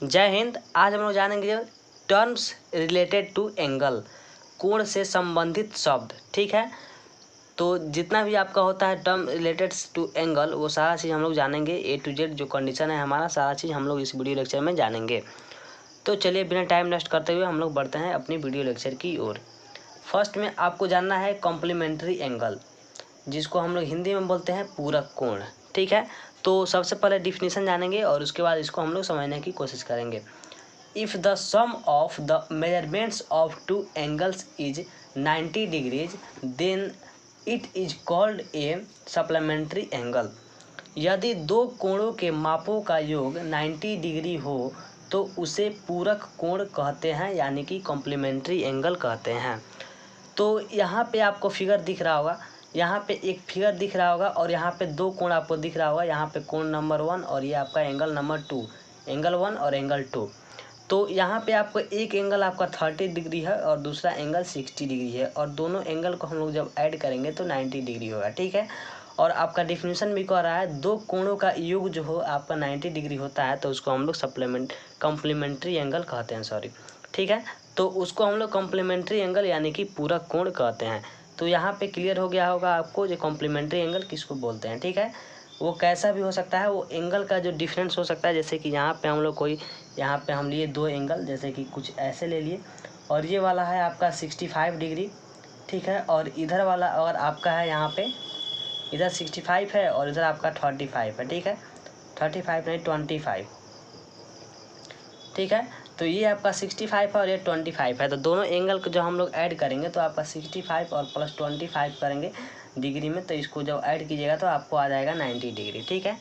जय हिंद। आज हम लोग जानेंगे टर्म्स रिलेटेड टू एंगल, कोण से संबंधित शब्द। ठीक है, तो जितना भी आपका होता है टर्म रिलेटेड टू एंगल वो सारा चीज़ हम लोग जानेंगे। ए टू जेड जो कंडीशन है हमारा सारा चीज़ हम लोग इस वीडियो लेक्चर में जानेंगे। तो चलिए बिना टाइम वेस्ट करते हुए हम लोग बढ़ते हैं अपनी वीडियो लेक्चर की ओर। फर्स्ट में आपको जानना है कॉम्प्लीमेंट्री एंगल, जिसको हम लोग हिंदी में बोलते हैं पूरक कोण। ठीक है, तो सबसे पहले डिफिनीशन जानेंगे और उसके बाद इसको हम लोग समझने की कोशिश करेंगे। If the sum of the measurements of two angles is 90 degrees then it is called a supplementary angle. यदि दो कोणों के मापों का योग 90 डिग्री हो तो उसे पूरक कोण कहते हैं, यानी कि कॉम्प्लीमेंट्री एंगल कहते हैं। तो यहाँ पे आपको फिगर दिख रहा होगा, यहाँ पे एक फिगर दिख रहा होगा और यहाँ पे दो कोण आपको दिख रहा होगा। यहाँ पे कोण नंबर 1 और ये आपका एंगल नंबर 2, एंगल 1 और एंगल 2। तो यहाँ पे आपको एक एंगल आपका 30 डिग्री है और दूसरा एंगल 60 डिग्री है, और दोनों एंगल को हम लोग जब ऐड करेंगे तो 90 डिग्री होगा। ठीक है, और आपका डिफिनीशन भी कह रहा है दो कोणों का योग जो हो आपका 90 डिग्री होता है तो उसको हम लोग कॉम्प्लीमेंट्री एंगल कहते हैं, सॉरी। ठीक है, तो उसको हम लोग कॉम्प्लीमेंट्री एंगल यानी कि पूरक कोण कहते हैं। तो यहाँ पे क्लियर हो गया होगा आपको जो कॉम्प्लीमेंट्री एंगल किसको बोलते हैं। ठीक है, वो कैसा भी हो सकता है, वो एंगल का जो डिफरेंस हो सकता है। जैसे कि यहाँ पे हम लोग कोई, यहाँ पे हम लिए दो एंगल, जैसे कि कुछ ऐसे ले लिए और ये वाला है आपका 65 डिग्री। ठीक है, और इधर वाला अगर आपका है यहाँ पे, इधर 65 है और इधर आपका 35 है। ठीक है, 35 नहीं 25। ठीक है, तो ये आपका 65 है और ये 25 है। तो दोनों एंगल को जो हम लोग ऐड करेंगे तो आपका 65 और प्लस 25 करेंगे डिग्री में, तो इसको जब ऐड कीजिएगा तो आपको आ जाएगा 90 डिग्री। ठीक है,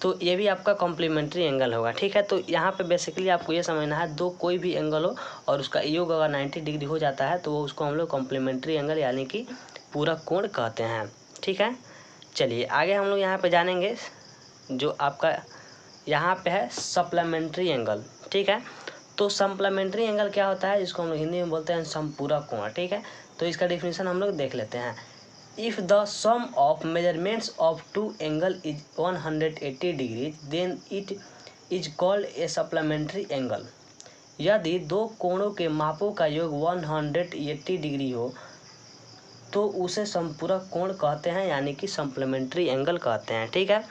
तो ये भी आपका कॉम्प्लीमेंट्री एंगल होगा। ठीक है, तो यहाँ पे बेसिकली आपको ये समझना है दो कोई भी एंगल हो और उसका योग अगर 90 डिग्री हो जाता है तो वो उसको हम लोग कॉम्प्लीमेंट्री एंगल यानी कि पूरक कोण कहते हैं। ठीक है, चलिए आगे हम लोग यहाँ पे जानेंगे जो आपका यहाँ पे है सप्लीमेंट्री एंगल। ठीक है, तो सप्लीमेंट्री एंगल क्या होता है, जिसको हम लोग हिंदी में बोलते हैं समपूरक कोण। ठीक है, तो इसका डिफिनीशन हम लोग देख लेते हैं। If the sum of measurements of two angle is 180 degree then it is called a supplementary angle. यदि दो कोणों के मापों का योग 180 डिग्री हो तो उसे संपूरक कोण कहते हैं, यानी कि सप्लीमेंट्री एंगल कहते हैं। ठीक है,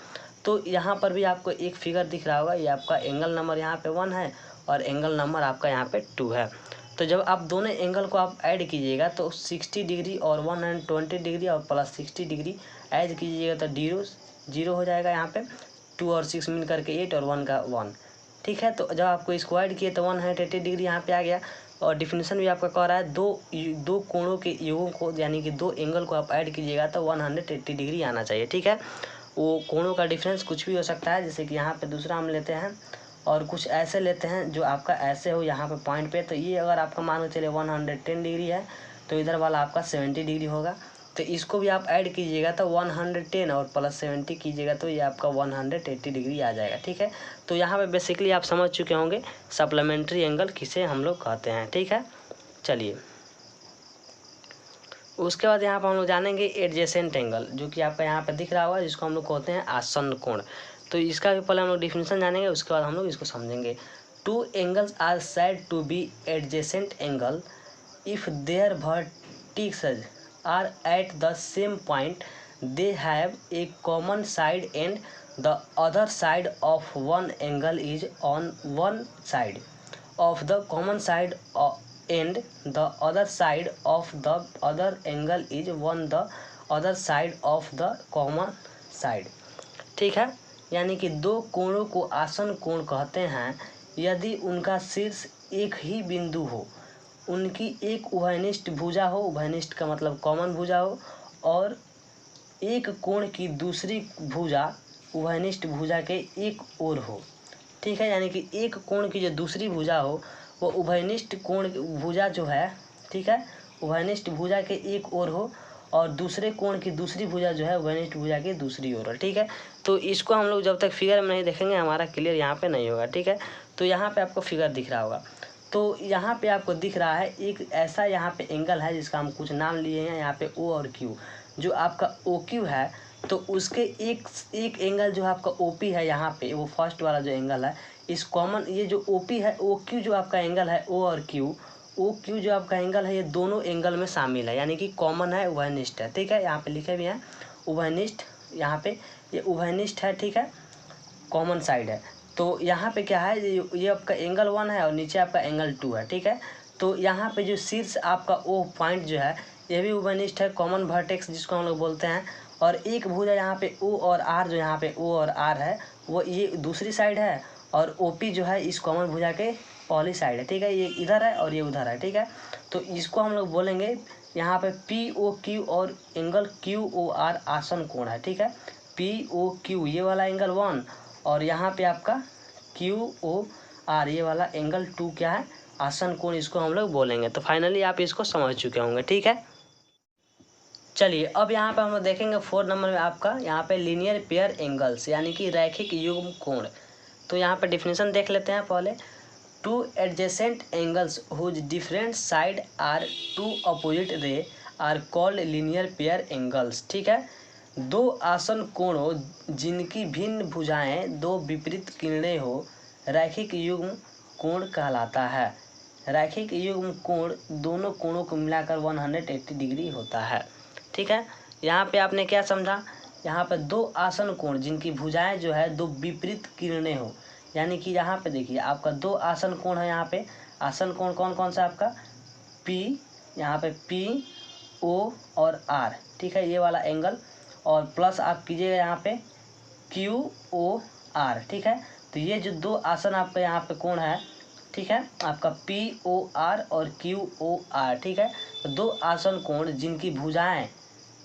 तो यहाँ पर भी आपको एक फिगर दिख रहा होगा, ये आपका एंगल नंबर यहाँ पे 1 है और एंगल नंबर आपका यहाँ पे 2 है। तो जब आप दोनों एंगल को आप ऐड कीजिएगा तो 60 डिग्री और 120 डिग्री और प्लस 60 डिग्री ऐड कीजिएगा तो 0 हो जाएगा। यहाँ पे 2 और 6 मिल करके 8 और 1 का 1। ठीक है, तो जब आपको इसको ऐड किए तो 180 डिग्री यहाँ पे आ गया। और डिफिनीशन भी आपका कह रहा है दो कोणों के योगों को यानी कि दो एंगल को आप ऐड कीजिएगा तो 180 डिग्री आना चाहिए। ठीक है, वो कोणों का डिफरेंस कुछ भी हो सकता है, जैसे कि यहाँ पे दूसरा हम लेते हैं और कुछ ऐसे लेते हैं जो आपका ऐसे हो यहाँ पे पॉइंट पे। तो ये अगर आपका मान के चले 110 डिग्री है तो इधर वाला आपका 70 डिग्री होगा। तो इसको भी आप ऐड कीजिएगा तो 110 और प्लस 70 कीजिएगा तो ये आपका 180 डिग्री आ जाएगा। ठीक है, तो यहाँ पे बेसिकली आप समझ चुके होंगे सप्लीमेंट्री एंगल किसे हम लोग कहते हैं। ठीक है, चलिए उसके बाद यहाँ पर हम लोग जानेंगे एडजेसेंट एंगल, जो कि आपका यहाँ पे दिख रहा होगा, जिसको हम लोग कहते हैं आसन्न कोण। तो इसका भी पहले हम लोग डिफिनीशन जानेंगे, उसके बाद हम लोग इसको समझेंगे। Two angles are said to be adjacent angle if their vertices are at the same point, they have a common side and the other side of one angle is on one side of the common side and the other side of the other angle is on the other side of the common side। ठीक है, यानी कि दो कोणों को आसन्न कोण कहते हैं यदि उनका शीर्ष एक ही बिंदु हो, उनकी एक उभयनिष्ठ भुजा हो, उभयनिष्ठ का मतलब कॉमन भुजा हो, और एक कोण की दूसरी भुजा उभयनिष्ठ भुजा के एक ओर हो। ठीक है, यानी कि एक कोण की जो दूसरी भुजा हो वो उभयनिष्ठ कोण भुजा जो है, ठीक है, उभयनिष्ठ भुजा के एक ओर हो और दूसरे कोण की दूसरी भुजा जो है उभयनिष्ठ भुजा की दूसरी ओर है। ठीक है, तो इसको हम लोग जब तक फिगर में नहीं देखेंगे हमारा क्लियर यहाँ पे नहीं होगा। ठीक है, तो यहाँ पे आपको फिगर दिख रहा होगा, तो यहाँ पे आपको दिख रहा है एक ऐसा यहाँ पे एंगल है जिसका हम कुछ नाम लिए हैं यहाँ पे ओ और क्यू। जो आपका ओ क्यू है तो उसके एक एंगल जो आपका ओ पी है यहाँ पे, वो फर्स्ट वाला जो एंगल है इस कॉमन ये जो ओ पी है ओ क्यू जो आपका एंगल है ओ और क्यू, ओ क्यू जो आपका एंगल है ये दोनों एंगल में शामिल है, यानी कि कॉमन है, उभयनिष्ठ है। ठीक है, यहाँ पे लिखे भी हैं उभयनिष्ठ, यहाँ पे ये उभयनिष्ठ है। ठीक है, कॉमन साइड है। तो यहाँ पे क्या है, ये आपका एंगल 1 है और नीचे आपका एंगल 2 है। ठीक है, तो यहाँ पे जो शीर्ष आपका ओ पॉइंट जो है ये भी उभयनिष्ठ है, कॉमन वर्टेक्स जिसको हम लोग बोलते हैं। और एक भुजा यहाँ पे ओ और आर, जो यहाँ पे ओ और आर है वो ये दूसरी साइड है, और ओ पी जो है इस कॉमन भुजा के पहली साइड है। ठीक है, ये इधर है और ये उधर है। ठीक है, तो इसको हम लोग बोलेंगे यहाँ पे पी ओ क्यू और एंगल क्यू ओ आर आसन कोण है। ठीक है, पी ओ क्यू ये वाला एंगल 1 और यहाँ पे आपका क्यू ओ आर ये वाला एंगल 2 क्या है, आसन कोण इसको हम लोग बोलेंगे। तो फाइनली आप इसको समझ चुके होंगे। ठीक है, चलिए अब यहाँ पे हम लोग देखेंगे 4 नंबर में आपका यहाँ पे लीनियर पेयर एंगल्स यानी कि रैखिक युग्म कोण। तो यहाँ पे डिफिनेशन देख लेते हैं पहले। Two adjacent angles whose different side are two opposite ray are called linear pair angles. ठीक है, दो आसन कोणों जिनकी भिन्न भुजाएं दो विपरीत किरणें हो रैखिक युग्म कोण कहलाता है। रैखिक युग्म कोण दोनों कोणों को मिलाकर 180 डिग्री होता है। ठीक है, यहाँ पे आपने क्या समझा, यहाँ पे दो आसन कोण जिनकी भुजाएं जो है दो विपरीत किरणें हो, यानी कि यहाँ पे देखिए आपका दो आसन कोण है। यहाँ पे आसन कोण कौन कौन सा आपका पी, यहाँ पे पी ओ और आर। ठीक है, ये वाला एंगल, और प्लस आप कीजिएगा यहाँ पे क्यू ओ आर। ठीक है, तो ये जो दो आसन आपका यहाँ पे कोण है, ठीक है, आपका पी ओ आर और क्यू ओ आर। ठीक है, तो दो आसन कोण जिनकी भुजाएं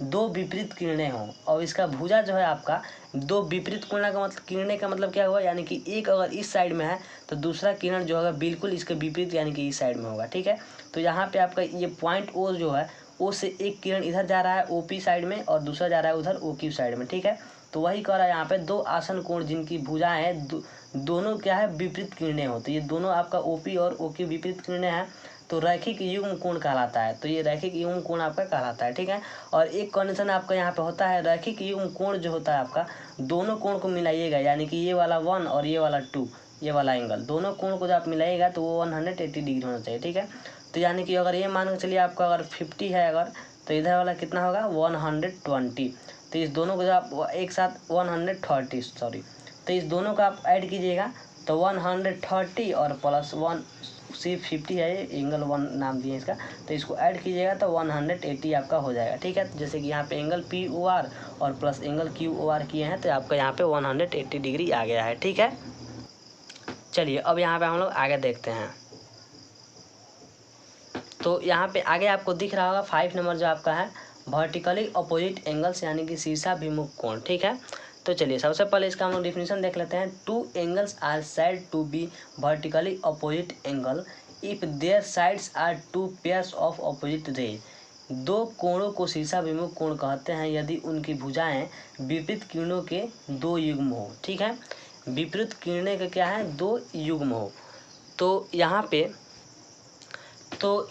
दो विपरीत किरणें हों, और इसका भुजा जो है आपका दो विपरीत किरणें का मतलब, किरणें का मतलब क्या हुआ, यानी कि एक अगर इस साइड में है तो दूसरा किरण जो होगा बिल्कुल इसके विपरीत यानी कि इस साइड में होगा। ठीक है, तो यहाँ पे आपका ये पॉइंट ओ जो है ओ से एक किरण इधर जा रहा है ओ पी साइड में और दूसरा जा रहा है उधर ओ क्यू साइड में। ठीक है, तो वही कह रहा है यहाँ पे दो आसन कोण जिनकी भुजाएं हैं दोनों क्या है विपरीत किरणें हो, तो ये दोनों आपका ओ पी और ओ क्यू विपरीत किरणें हैं, तो रैखिक युग्म कोण कहलाता है। तो ये रैखिक युग्म कोण आपका कहलाता है। ठीक है, और एक कंडीशन आपका यहाँ पे होता है, रैखिक युग्म कोण जो होता है आपका दोनों कोण को मिलाइएगा, यानी कि ये वाला 1 और ये वाला 2 ये वाला एंगल दोनों कोण को जब आप मिलाइएगा तो वो 180 डिग्री होना चाहिए। ठीक है, तो यानी कि अगर ये मान के चलिए आपका अगर 50 है अगर, तो इधर वाला कितना होगा 120। तो इस दोनों को जब आप एक साथ 130 सॉरी, तो इस दोनों का आप ऐड कीजिएगा तो 130 और प्लस 1 सिर्फ 50 है, ये एंगल 1 नाम दिए इसका, तो इसको ऐड कीजिएगा तो 180 आपका हो जाएगा। ठीक है, तो जैसे कि यहाँ पे एंगल पी ओ आर और plus angle Q O R किए हैं तो आपका यहाँ पे 180 डिग्री आ गया है। ठीक है, चलिए अब यहाँ पे हम लोग आगे देखते हैं। तो यहाँ पे आगे आपको दिख रहा होगा 5 नंबर जो आपका है वर्टिकली अपोजिट एंगल्स यानी कि शीर्षाभिमुख कोण। ठीक है, तो चलिए सबसे पहले इसका हम लोग डिफिनेशन देख लेते हैं। Two angles are said to be vertically opposite angle if their sides are two pairs of opposite ray. दो कोणों को शीर्षाभिमुख कोण कहते हैं यदि उनकी भुजाएं विपरीत किरणों के दो युग्म हो। ठीक है, विपरीत किरणें का क्या है दो युग्म हो। तो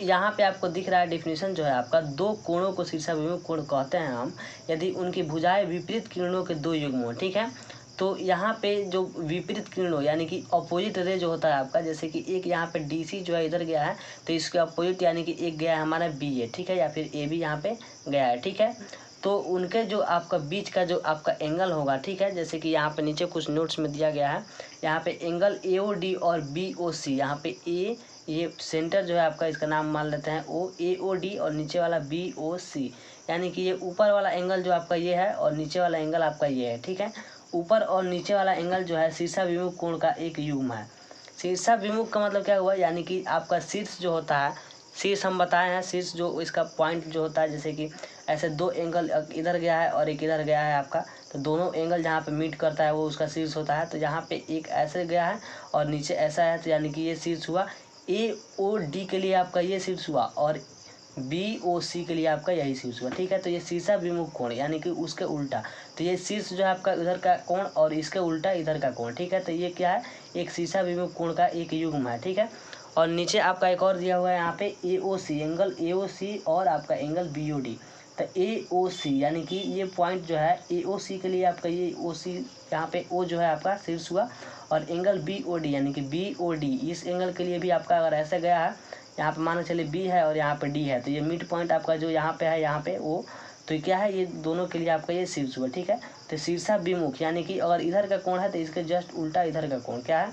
यहाँ पे आपको दिख रहा है डिफिनेशन जो है आपका, दो कोणों को शीर्षाभिमुख कोण कहते हैं हम यदि उनकी भुजाएं विपरीत किरणों के दो युग्म हो। ठीक है, तो यहाँ पे जो विपरीत किरणों यानी कि अपोजिट रे जो होता है आपका, जैसे कि एक यहाँ पे डीसी जो है इधर गया है तो इसके अपोजिट यानी कि एक गया है हमारा बी ए। ठीक है, या फिर ए भी यहाँ पे गया है। ठीक है, तो उनके जो आपका बीच का जो आपका एंगल होगा, ठीक है, जैसे कि यहाँ पे नीचे कुछ नोट्स में दिया गया है, यहाँ पे एंगल ए ओ डी और बी ओ सी, यहाँ पे ए ये सेंटर जो है आपका इसका नाम मान लेते हैं ओ, ए ओ डी और नीचे वाला बी ओ सी, यानी कि ये ऊपर वाला एंगल जो आपका ये है और नीचे वाला एंगल आपका ये है। ठीक है, ऊपर और नीचे वाला एंगल जो है शीर्षाभिमुख कोण का एक युग्म है। शीर्षाभिमुख का मतलब क्या हुआ, यानी कि आपका शीर्ष जो होता है, शीर्ष हम बताए हैं, शीर्ष जो इसका पॉइंट जो होता है, जैसे कि ऐसे दो एंगल इधर गया है और एक इधर गया है आपका, तो दोनों एंगल जहाँ पे मीट करता है वो उसका शीर्ष होता है। तो यहाँ पे एक ऐसे गया है और नीचे ऐसा है, तो यानी कि ये शीर्ष हुआ। ए ओ डी के लिए आपका ये शीर्ष हुआ और बी ओ सी के लिए आपका यही शीर्ष हुआ। ठीक है, तो ये शीर्षाभिमुख कोण यानी कि उसके उल्टा, तो ये शीर्ष जो है आपका उधर का कोण और इसके उल्टा इधर का कोण। ठीक है, तो ये क्या है एक शीर्षाभिमुख कोण का एक युग्म है। ठीक है, और नीचे आपका एक और दिया हुआ है यहाँ पे ए ओ सी, एंगल ए ओ सी और आपका एंगल बी ओ डी। तो ए ओ सी यानी कि ये पॉइंट जो है ए ओ सी के लिए आपका ये ओ सी यहाँ पे ओ जो है आपका शीर्ष हुआ और एंगल BOD यानी कि BOD इस एंगल के लिए भी आपका अगर ऐसा गया है, यहाँ पे मान चलिए B है और यहाँ पे D है, तो ये मिड पॉइंट आपका जो यहाँ पे है यहाँ पे वो, तो क्या है ये दोनों के लिए आपका ये शीर्ष हुआ। ठीक है, तो शीर्षाभिमुख यानी कि अगर इधर का कोण है तो इसके जस्ट उल्टा इधर का कोण क्या है,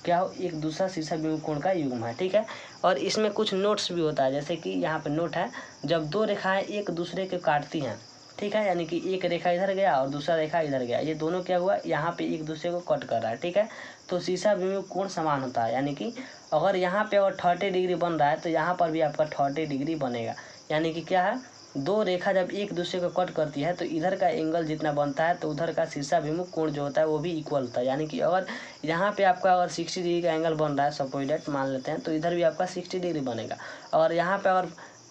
क्या हो, एक दूसरा शीर्षाभिमुख कोण का युग्म है। ठीक है, और इसमें कुछ नोट्स भी होता है, जैसे कि यहाँ पे नोट है, जब दो रेखाएं एक दूसरे के काटती हैं, ठीक है, यानी कि एक रेखा इधर गया और दूसरा रेखा इधर गया, ये दोनों क्या हुआ, यहाँ पे एक दूसरे को कट कर रहा है। ठीक है, तो शीर्षाभिमुख कोण समान होता है, यानी कि अगर यहाँ पे अगर 30 डिग्री बन रहा है तो यहाँ पर भी आपका 30 डिग्री बनेगा। यानी कि क्या है, दो रेखा जब एक दूसरे को कट करती है तो इधर का एंगल जितना बनता है तो उधर का शीर्षाभिमुख कोण जो होता है वो भी इक्वल होता है। यानी कि अगर यहाँ पे आपका अगर 60 डिग्री का एंगल बन रहा है, सपोज दैट मान लेते हैं, तो इधर भी आपका 60 डिग्री बनेगा। और यहाँ पे अगर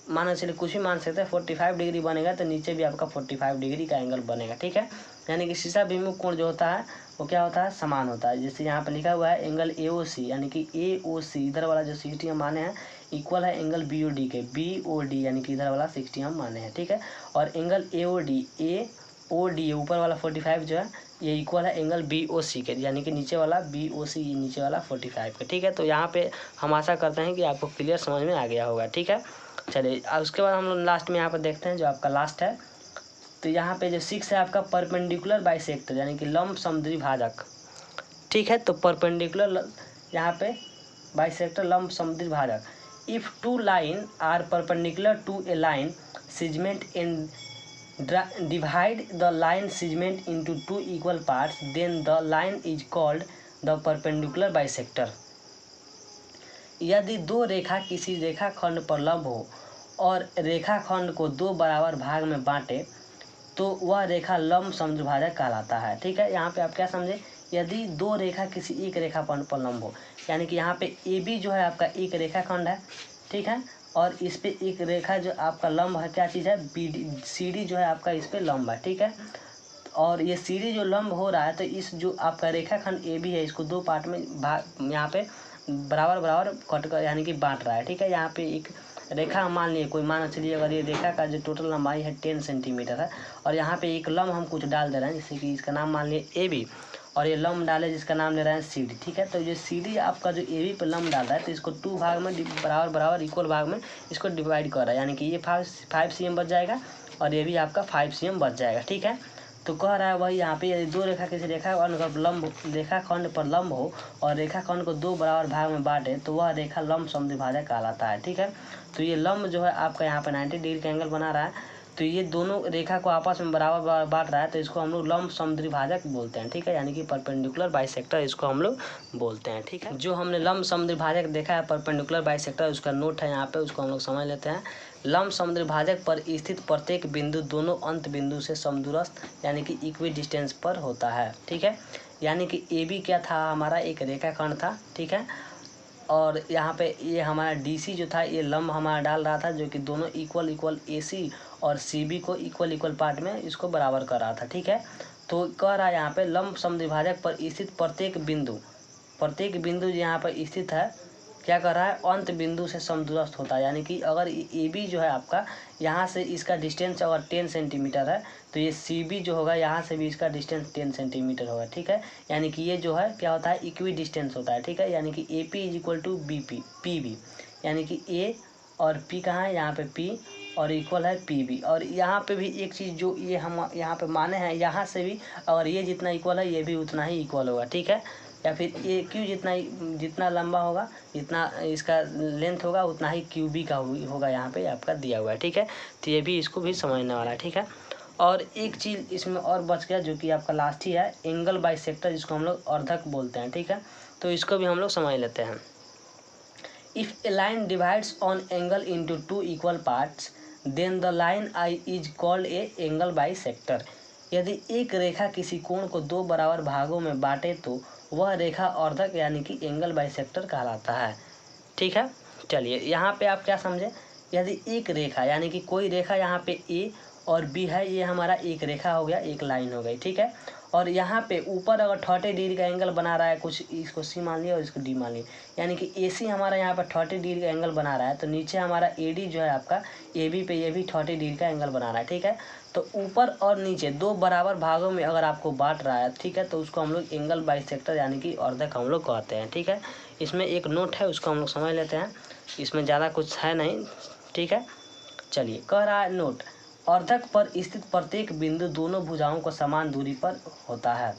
मान चलिए कुछ ही मान सकते हैं 45 डिग्री बनेगा, तो नीचे भी आपका 45 डिग्री का एंगल बनेगा। ठीक है, यानी कि शीर्षाभिमुख कोण जो होता है वो क्या होता है, समान होता है। जैसे यहाँ पे लिखा हुआ है एंगल AOC, यानी कि AOC इधर वाला जो 60 हम माने हैं इक्वल है एंगल BOD के, BOD यानी कि इधर वाला 60 हम माने हैं। ठीक है, और एंगल AOD ऊपर वाला 45 जो है ये इक्वल है एंगल BOC के, यानी कि नीचे वाला BOC नीचे वाला 45 के। ठीक है, तो यहाँ पे हम आशा करते हैं कि आपको क्लियर समझ में आ गया होगा। ठीक है, चलिए उसके बाद हम लोग लास्ट में यहाँ पर देखते हैं जो आपका लास्ट है, तो यहाँ पे जो 6 है आपका परपेंडिकुलर बाइसेक्टर, यानी कि लंब समद्विभाजक। ठीक है, तो परपेंडिकुलर यहाँ पे बाइसेक्टर लंब समद्विभाजक। If two line are perpendicular to a line segment in divide the line segment into two equal parts, then the line is called the perpendicular bisector। यदि दो रेखा किसी रेखाखंड पर लंब हो और रेखाखंड को दो बराबर भाग में बांटे तो वह रेखा लंब समद्विभाजक कहलाता है। ठीक है, यहाँ पे आप क्या समझे, यदि दो रेखा किसी एक रेखाखंड पर लंब हो, यानी कि यहाँ पे AB जो है आपका एक रेखाखंड है, ठीक है, और इस पे एक रेखा जो आपका लंब है, क्या चीज़ है, CD जो है आपका इस पे लंब है। ठीक है, और ये CD जो लंब हो रहा है तो इस जो आपका रेखाखंड AB है इसको दो पार्ट में यहाँ पे बराबर बराबर कट कर यानी कि बांट रहा है। ठीक है, यहाँ पे एक रेखा मान लिए कोई, मान चलिए अगर ये रेखा का जो टोटल लंबाई है 10 सेंटीमीटर है और यहाँ पे एक लंब हम कुछ डाल दे रहे हैं, जैसे कि इसका नाम मान लिए AB और ये लंब डाले जिसका नाम ले रहे हैं CD। ठीक है, तो ये CD आपका जो AB पे लंब डाल रहा है तो इसको 2 भाग में बराबर बराबर इक्वल भाग में इसको डिवाइड कर रहा है, यानी कि ये 5 cm बच जाएगा और ये भी आपका 5 cm बच जाएगा। ठीक है, तो कह रहा है वही यहाँ पे यदि दो रेखा किसी रेखाखंड लंब रेखाखंड पर लंब हो और रेखाखंड को दो बराबर भाग में बांटे तो वह रेखा लंब समद्विभाजक कहलाता है। ठीक है, तो ये लंब जो है आपका यहाँ पे 90 डिग्री का एंगल बना रहा है, तो ये दोनों रेखा को आपस में बराबर बांट रहा है, तो इसको हम लोग लंब समद्विभाजक बोलते हैं। ठीक है, यानी कि परपेंडिकुलर बाइसेक्टर इसको हम लोग बोलते हैं। ठीक है, जो हमने लंब समद्विभाजक देखा है परपेंडिकुलर बाइसेक्टर, उसका नोट है यहाँ पे, उसको हम लोग समझ लेते हैं। लंब समद्विभाजक पर स्थित प्रत्येक बिंदु दोनों अंत बिंदु से समदूरस्थ यानी कि इक्वी डिस्टेंस पर होता है। ठीक है, यानी कि AB क्या था, हमारा एक रेखाखंड था। ठीक है, और यहाँ पे ये हमारा DC जो था ये लंब हमारा डाल रहा था जो कि दोनों इक्वल AC और CB को इक्वल पार्ट में इसको बराबर कर रहा था। ठीक है, तो कह रहा है यहाँ पे लंब समद्विभाजक पर स्थित प्रत्येक बिंदु यहाँ पर स्थित है क्या कर रहा है, अंत बिंदु से समदूरस्थ होता है। यानी कि अगर AB जो है आपका यहाँ से इसका डिस्टेंस अगर 10 सेंटीमीटर है तो ये CB जो होगा यहाँ से भी इसका डिस्टेंस 10 सेंटीमीटर होगा। ठीक है, यानी कि ये जो है क्या होता है, इक्वी डिस्टेंस होता है। ठीक है, यानी कि AP is equal to PB, यानी कि A और P कहाँ है, यहाँ पे P और इक्वल है PB। और यहाँ पे भी एक चीज़ जो ये हम यहाँ पे माने हैं, यहाँ से भी अगर ये जितना इक्वल है ये भी उतना ही इक्वल होगा। ठीक है, या फिर AQ जितना लंबा होगा जितना इसका लेंथ होगा उतना ही QB का होगा, यहाँ पे आपका दिया हुआ है। ठीक है, तो ये भी इसको भी समझने वाला है। ठीक है, और एक चीज़ इसमें और बच गया जो कि आपका लास्ट ही है, एंगल बाइसेक्टर जिसको हम लोग अर्धक बोलते हैं। ठीक है, तो इसको भी हम लोग समझ लेते हैं। If a line divides on angle into 2 equal parts then the line I is called a angle bisector. यदि एक रेखा किसी कोण को दो बराबर भागों में बांटे तो वह रेखा अर्धक यानी कि एंगल बाइसेक्टर कहलाता है। ठीक है, चलिए यहाँ पे आप क्या समझे, यदि एक रेखा यानी कि कोई रेखा यहाँ पे A और B है, ये हमारा एक रेखा हो गया, एक लाइन हो गई। ठीक है, और यहाँ पे ऊपर अगर 30 डिग्री का एंगल बना रहा है कुछ, इसको सी मान लिया और इसको डी मान लिया, यानी कि ए सी हमारा यहाँ पर 30 डिग्री का एंगल बना रहा है, तो नीचे हमारा ए डी जो है आपका ए बी पे ये भी 30 डिग्री का एंगल बना रहा है। ठीक है, तो ऊपर और नीचे दो बराबर भागों में अगर आपको बांट रहा है, ठीक है, तो उसको हम लोग एंगल बाइसेक्टर यानी कि अर्धक हम लोग कहते हैं। ठीक है, इसमें एक नोट है उसको हम लोग समझ लेते हैं, इसमें ज़्यादा कुछ है नहीं। ठीक है, चलिए, कह रहा है नोट, अर्धक पर स्थित प्रत्येक बिंदु दोनों भुजाओं को समान दूरी पर होता है।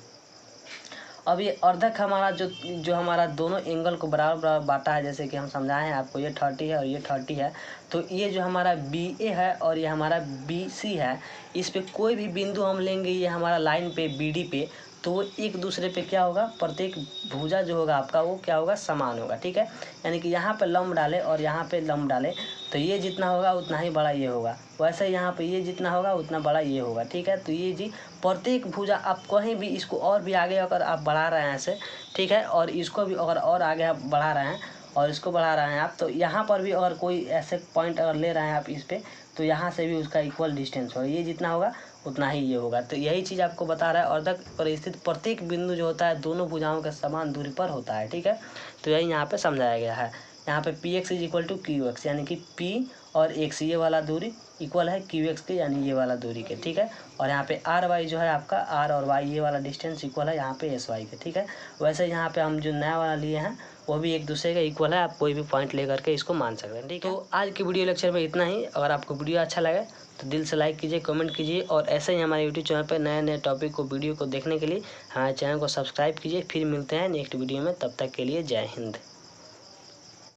अब ये अर्धक हमारा जो हमारा दोनों एंगल को बराबर बराबर बांटा है, जैसे कि हम समझाए हैं आपको, ये 30 है और ये 30 है, तो ये जो हमारा बी ए है और ये हमारा बी सी है, इस पे कोई भी बिंदु हम लेंगे ये हमारा लाइन पे बी डी पे, तो वो एक दूसरे पे क्या होगा, प्रत्येक भुजा जो होगा आपका वो क्या होगा, समान होगा। ठीक है, यानी कि यहाँ पे लंब डाले और यहाँ पे लंब डाले, तो ये जितना होगा उतना ही बड़ा ये होगा, वैसे यहाँ पे ये जितना होगा उतना बड़ा ये होगा। ठीक है, तो ये जी प्रत्येक भुजा आप कहीं भी इसको और भी आगे अगर आप बढ़ा रहे हैं ऐसे, ठीक है, और इसको भी अगर और आगे आप बढ़ा रहे हैं और इसको बढ़ा रहे हैं आप, तो यहाँ पर भी अगर कोई ऐसे पॉइंट अगर ले रहे हैं आप इस पे, तो यहाँ से भी उसका इक्वल डिस्टेंस होगा, ये जितना होगा उतना ही ये होगा। तो यही चीज़ आपको बता रहा है, अर्धक पर स्थित प्रत्येक बिंदु जो होता है दोनों भुजाओं के समान दूरी पर होता है। ठीक है, तो यही यहाँ पे समझाया गया है। यहाँ पे P X is equal to Q X, यानी कि पी और एक्स ये वाला दूरी इक्वल है क्यू एक्स के, यानी ये वाला दूरी के। ठीक है, और यहाँ पे आर वाई जो है आपका, आर और वाई ये वाला डिस्टेंस इक्वल है यहाँ पे एस वाई के। ठीक है, वैसे यहाँ पे हम जो नया वाला लिए हैं वो भी एक दूसरे का इक्वल है, आप कोई भी पॉइंट लेकर के इसको मान सकते हैं। ठीक है, तो आज की वीडियो लेक्चर में इतना ही। अगर आपको वीडियो अच्छा लगे तो दिल से लाइक कीजिए, कमेंट कीजिए, और ऐसे ही हमारे यूट्यूब चैनल पर नए नए टॉपिक को वीडियो को देखने के लिए हमारे चैनल को सब्सक्राइब कीजिए। फिर मिलते हैं नेक्स्ट वीडियो में, तब तक के लिए जय हिंद।